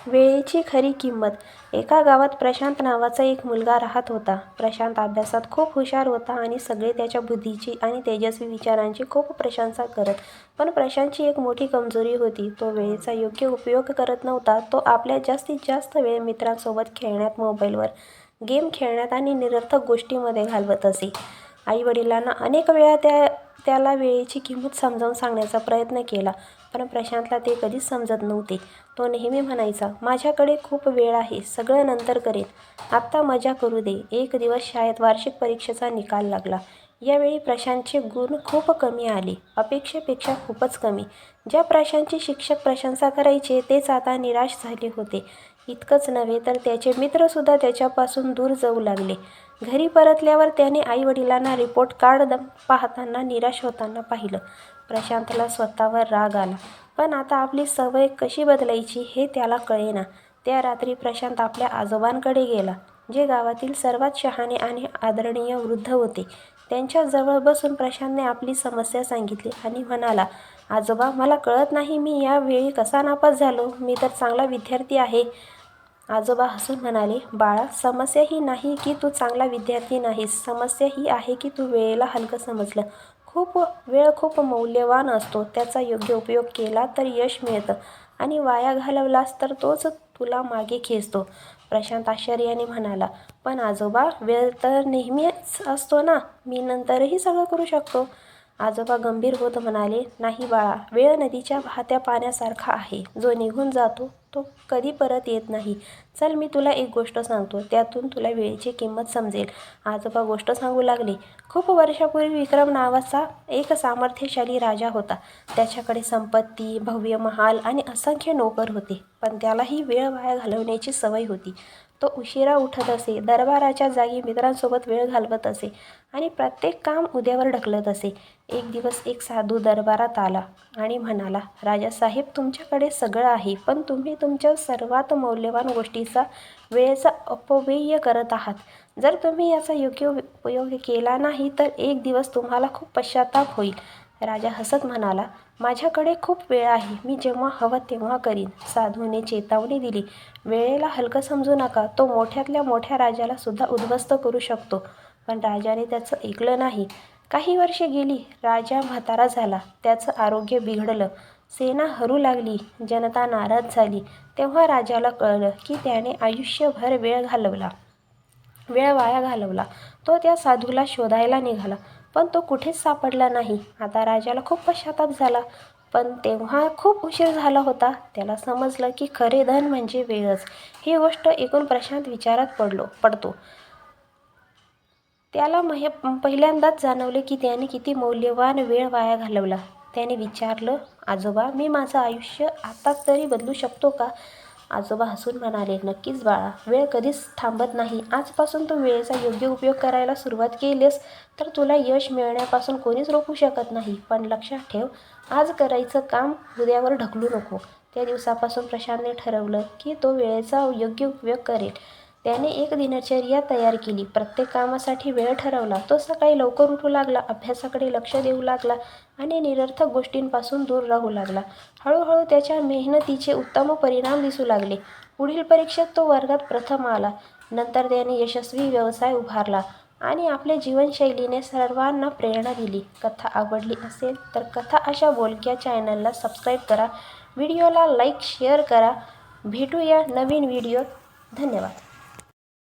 वेळेची खरी किंमत. एका गावात प्रशांत नावाचा एक मुलगा राहत होता. प्रशांत अभ्यासात खूप हुशार होता आणि सगळे त्याच्या बुद्धीची आणि तेजस्वी विचारांची खूप प्रशंसा करत. पण प्रशांतची एक मोठी कमजोरी होती. तो वेळेचा योग्य उपयोग करत नव्हता. तो आपल्या जास्तीत जास्त वेळ मित्रांसोबत खेळण्यात, मोबाईलवर गेम खेळण्यात आणि निरर्थक गोष्टींमध्ये घालवत असे. आई-वडिलांना अनेक वेळा त्याला वेळेची किंमत समजावून सांगण्याचा प्रयत्न केला, पण प्रशांतला ते कधीच समजत नव्हते. तो नेहमी म्हणायचा, "माझ्याकडे खूप वेळ आहे, सगळं नंतर करेन, आत्ता मजा करू दे." एक दिवस शाळेत वार्षिक परीक्षेचा निकाल लागला. यावेळी प्रशांतचे गुण खूप कमी आले, अपेक्षेपेक्षा खूपच कमी. ज्या प्रशांतची शिक्षक प्रशंसा करायचे तेच आता निराश झाले होते. इतकंच नव्हे तर त्याचे मित्रसुद्धा त्याच्यापासून दूर जाऊ लागले. घरी परतल्यावर त्याने आई-वडिलांना रिपोर्ट कार्ड पाहताना निराश होताना पाहिलं. प्रशांतला स्वतःवर राग आला, पण आता आपली सवय कशी बदलायची हे त्याला कळेना. त्या रात्री प्रशांत आपल्या आजोबांकडे गेला, जे गावातील सर्वात शहाणे आणि आदरणीय वृद्ध होते. त्यांच्या जवळ बसून प्रशांतने आपली समस्या सांगितली आणि म्हणाला, "आजोबा, मला कळत नाही मी या वेळी कसा नापास झालो. मी तर चांगला विद्यार्थी आहे." आजोबा हसून म्हणाले, "बाळा, समस्या ही नाही की तू चांगला विद्यार्थी नाहीस. समस्या ही आहे की तू वेळेला हलकं समजलं. वेळ खूप मौल्यवान असतो. त्याचा योग्य उपयोग केला तर यश मिळतं आणि वाया घालवलास तर तोच तुला मागे खेचतो." प्रशांत आश्चर्याने म्हणाला, "पण आजोबा, वेळ तर नेहमीच असतो ना. मी नंतरही सगळं करू शकतो." आजोबा गंभीर होत म्हणाले, "नाही बाळा, वेळ नदीच्या वाहत्या पाण्यासारखा आहे. जो निघून जातो तो कधी परत येत नाही. चल, मी तुला एक गोष्ट सांगतो, त्यातून तुला वेळेची किंमत समजेल." आजोबा गोष्ट सांगू लागले. खूप वर्षापूर्वी विक्रम नावाचा एक सामर्थ्यशाली राजा होता. त्याच्याकडे संपत्ती, भव्य महाल आणि असंख्य नोकर होते. पण त्यालाही वेळ वाया घालवण्याची सवय होती. तो उशिरा उठत असे, दरबाराच्या जागी मित्रांसोबत वेळ घालवत असे आणि प्रत्येक काम उद्यावर ढकलत असे. एक दिवस एक साधू दरबारात आला आणि म्हणाला, "राजासाहेब, तुमच्याकडे सगळं आहे, पण तुम्ही तुमच्या सर्वात मौल्यवान गोष्टीचा, वेळेचा अपव्यय करत आहात. जर तुम्ही याचा योग्य उपयोग केला नाही तर एक दिवस तुम्हाला खूप पश्चाताप होईल." राजा हसत म्हणाला, "माझ्याकडे खूप वेळ आहे. मी जेव्हा हवं तेव्हा करीन." साधूने चेतावणी दिली, "वेळेला हलकं समजू नका. तो मोठ्यातल्या मोठ्या राजाला सुद्धा उद्ध्वस्त करू शकतो." पण राजाने त्याचं ऐकलं नाही. काही वर्षे गेली. राजा म्हातारा झाला. त्याचं आरोग्य बिघडलं. सेना हरू लागली. जनता नाराज झाली. तेव्हा राजाला कळलं की त्याने आयुष्यभर वेळ वाया घालवला. तो त्या साधूला शोधायला निघाला, पण तो कुठेच सापडला नाही. आता राजाला खूप पश्चाताप झाला, पण तेव्हा खूप उशीर झाला होता. त्याला समजलं की खरे धन म्हणजे वेळच. ही गोष्ट ऐकून प्रशांत विचारात पडतो. त्याला पहिल्यांदाच जाणवले की त्याने किती मौल्यवान वेळ वाया घालवला. त्याने विचारलं, "आजोबा, मी माझं आयुष्य आता तरी बदलू शकतो का?" आजोबा हसून म्हणाले, "नक्कीच बाळा. वेळ कधीच थांबत नाही. आजपासून तू वेळेचा योग्य उपयोग करायला सुरुवात केलीस तर तुला यश मिळण्यापासून कोणीच रोखू शकत नाही. पण लक्षात ठेव, आज करायचं काम उद्यावर ढकलू नको." त्या दिवसापासून प्रशांतने ठरवलं की तो वेळेचा योग्य उपयोग करेल. त्याने एक दिनचर्या तयार केली. प्रत्येक कामासाठी वेळ ठरवला. तो सकाळी लवकर उठू लागला, अभ्यासाकडे लक्ष देऊ लागला आणि निरर्थक गोष्टींपासून दूर राहू लागला. हळूहळू त्याच्या मेहनतीचे उत्तम परिणाम दिसू लागले. पुढील परीक्षेत तो वर्गात प्रथम आला. नंतर त्याने यशस्वी व्यवसाय उभारला आणि आपल्या जीवनशैलीने सर्वांना प्रेरणा दिली. कथा आवडली असेल तर कथा अशा बोलक्या चॅनलला सबस्क्राईब करा. व्हिडिओला लाईक, शेअर करा. भेटूया नवीन व्हिडिओत. धन्यवाद.